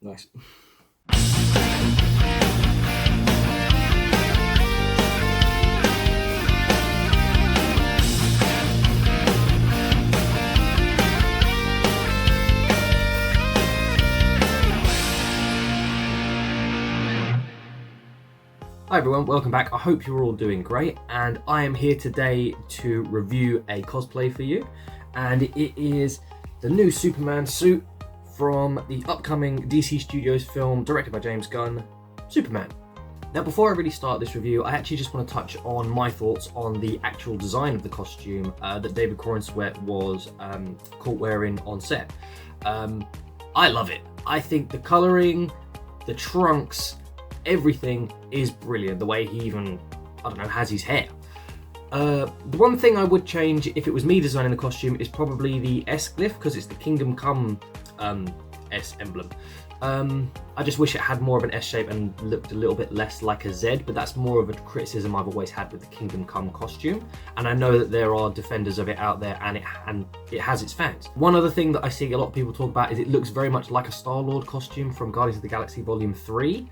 Nice. Hi everyone, welcome back. I hope you're all doing great, and I am here today to review a cosplay for you, and it is the new Superman suit from the upcoming DC Studios film directed by James Gunn, Superman. Now before I really start this review, I actually just want to touch on my thoughts on the actual design of the costume that David Corenswet was caught wearing on set. I love it. I think the colouring, the trunks, everything is brilliant. The way he even, has his hair. The one thing I would change if it was me designing the costume is probably the S glyph, because it's the Kingdom Come S emblem. I just wish it had more of an S shape and looked a little bit less like a Z, but that's more of a criticism I've always had with the Kingdom Come costume. And I know that there are defenders of it out there, and it has its fans. One other thing that I see a lot of people talk about is it looks very much like a Star-Lord costume from Guardians of the Galaxy Volume 3.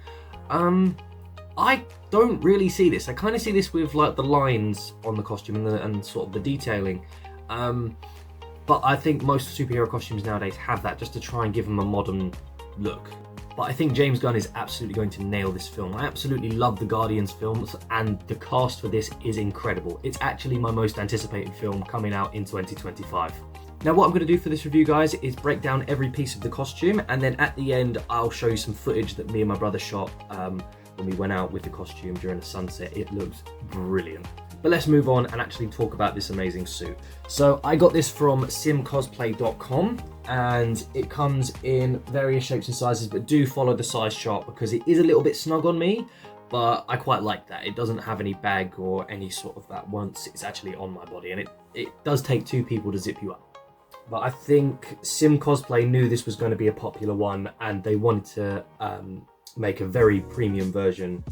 I don't really see this. I kind of see this with like the lines on the costume and sort of the detailing. But I think most superhero costumes nowadays have that just to try and give them a modern look. But I think James Gunn is absolutely going to nail this film. I absolutely love the Guardians films, and the cast for this is incredible. It's actually my most anticipated film coming out in 2025. Now what I'm going to do for this review, guys, is break down every piece of the costume, and then at the end I'll show you some footage that me and my brother shot when we went out with the costume during the sunset. It looks brilliant. But let's move on and actually talk about this amazing suit. So I got this from SimCosplay.com, and it comes in various shapes and sizes, but do follow the size chart because it is a little bit snug on me, but I quite like that. It doesn't have any bag or any sort of that once it's actually on my body, and it does take two people to zip you up. But I think SimCosplay knew this was going to be a popular one, and they wanted to make a very premium version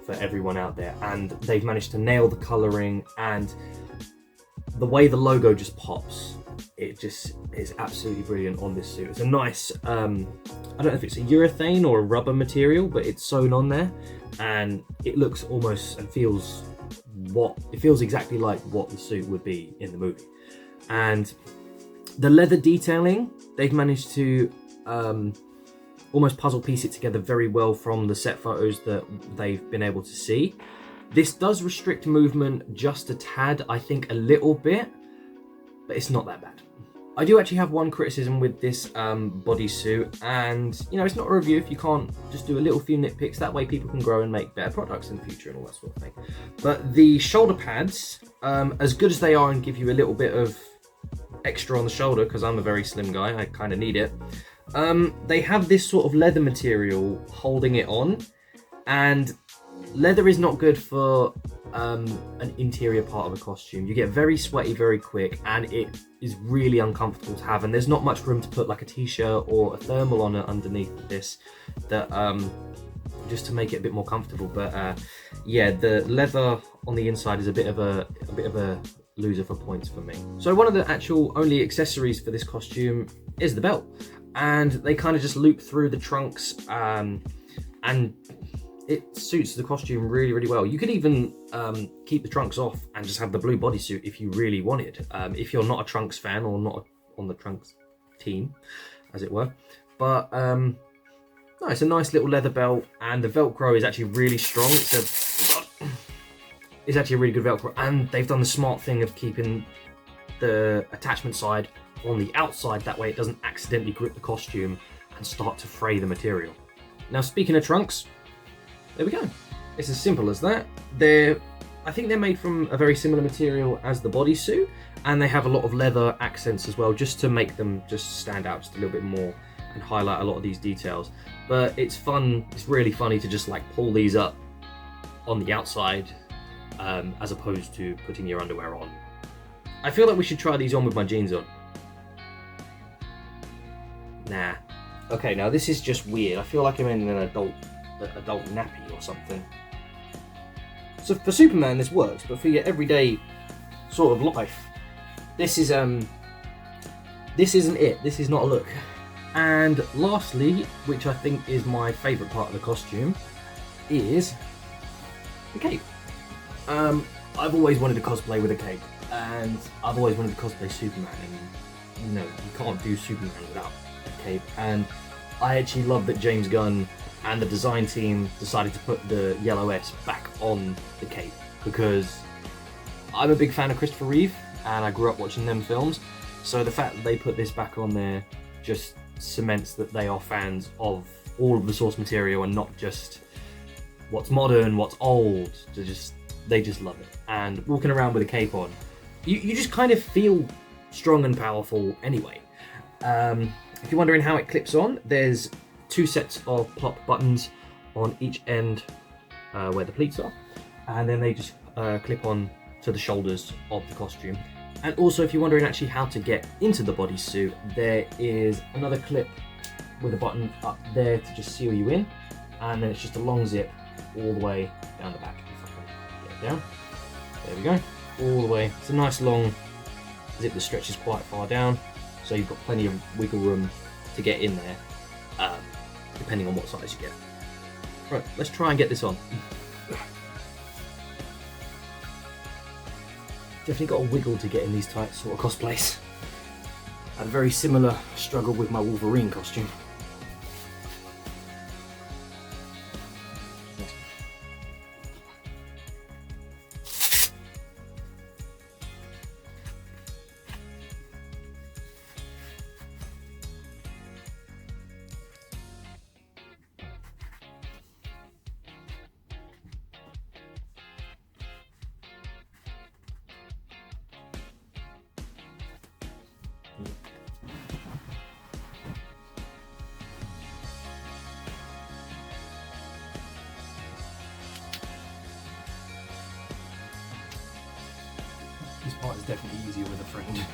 for everyone out there, and they've managed to nail the colouring and the way the logo just pops. It just is absolutely brilliant on this suit. It's a nice, I don't know if it's a urethane or a rubber material, but it's sewn on there, and it looks almost and feels exactly like what the suit would be in the movie. And the leather detailing, they've managed to almost puzzle piece it together very well from the set photos that they've been able to see. This does restrict movement just a tad, I think a little bit, but it's not that bad. I do actually have one criticism with this bodysuit, and it's not a review if you can't just do a little few nitpicks. That way people can grow and make better products in the future and all that sort of thing. But the shoulder pads, as good as they are and give you a little bit of extra on the shoulder, because I'm a very slim guy, I kind of need it. They have this sort of leather material holding it on, and leather is not good for an interior part of a costume. You get very sweaty very quick, and it is really uncomfortable to have, and there's not much room to put like a t-shirt or a thermal on it underneath this that just to make it a bit more comfortable. But yeah, the leather on the inside is a bit of a loser for points for me. So one of the actual only accessories for this costume is the belt, and they kind of just loop through the trunks, and it suits the costume really, really well. You could even keep the trunks off and just have the blue bodysuit if you really wanted, if you're not a trunks fan or not on the trunks team, as it were. But no, it's a nice little leather belt, and the Velcro is actually really strong. It's actually a really good Velcro, and they've done the smart thing of keeping the attachment side on the outside. That way it doesn't accidentally grip the costume and start to fray the material. Now, speaking of trunks, there we go. It's as simple as that. I think they're made from a very similar material as the bodysuit, and they have a lot of leather accents as well, just to make them just stand out just a little bit more and highlight a lot of these details. But it's fun, it's really funny to just like pull these up on the outside, as opposed to putting your underwear on. I feel like we should try these on with my jeans on. Nah. Okay, now this is just weird. I feel like I'm in an adult nappy or something. So for Superman this works, but for your everyday sort of life, this isn't it. This is not a look. And lastly, which I think is my favourite part of the costume, is the cape. I've always wanted to cosplay with a cape, and I've always wanted to cosplay Superman, and you know, you can't do Superman without a cape. And I actually love that James Gunn and the design team decided to put the yellow S back on the cape, because I'm a big fan of Christopher Reeve, and I grew up watching them films, so the fact that they put this back on there just cements that they are fans of all of the source material and not just what's modern, what's old. They just love it. And walking around with a cape on, you just kind of feel strong and powerful anyway. If you're wondering how it clips on, there's 2 sets of pop buttons on each end where the pleats are, and then they just clip on to the shoulders of the costume. And also, if you're wondering actually how to get into the bodysuit, there is another clip with a button up there to just seal you in, and then it's just a long zip all the way down the back. If I can get it down. There we go. All the way. It's a nice long zip that stretches quite far down, so you've got plenty of wiggle room to get in there, depending on what size you get. Right, let's try and get this on. Definitely got a wiggle to get in these tight sort of cosplays. I had a very similar struggle with my Wolverine costume. This part is definitely easier with a friend.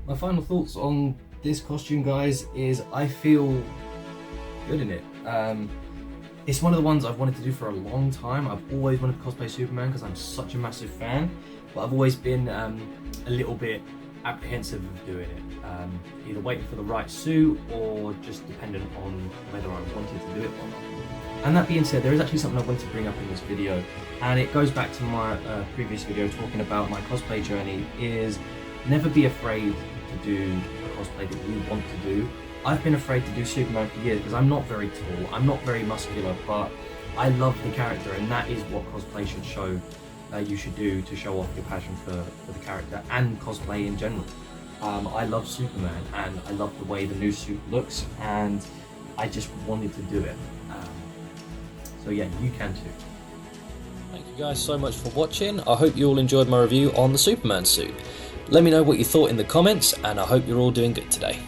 My final thoughts on this costume, guys, is I feel good in it. It's one of the ones I've wanted to do for a long time. I've always wanted to cosplay Superman because I'm such a massive fan, but I've always been a little bit apprehensive of doing it. Either waiting for the right suit or just dependent on whether I wanted to do it or not. And that being said, there is actually something I wanted to bring up in this video, and it goes back to my previous video talking about my cosplay journey, is never be afraid to do a cosplay that you want to do. I've been afraid to do Superman for years because I'm not very tall, I'm not very muscular, but I love the character, and that is what cosplay should show. You should do to show off your passion for the character and cosplay in general. I love Superman and I love the way the new suit looks, and I just wanted to do it. So yeah, you can too. Thank you guys so much for watching. I hope you all enjoyed my review on the Superman suit. Let me know what you thought in the comments, and I hope you're all doing good today.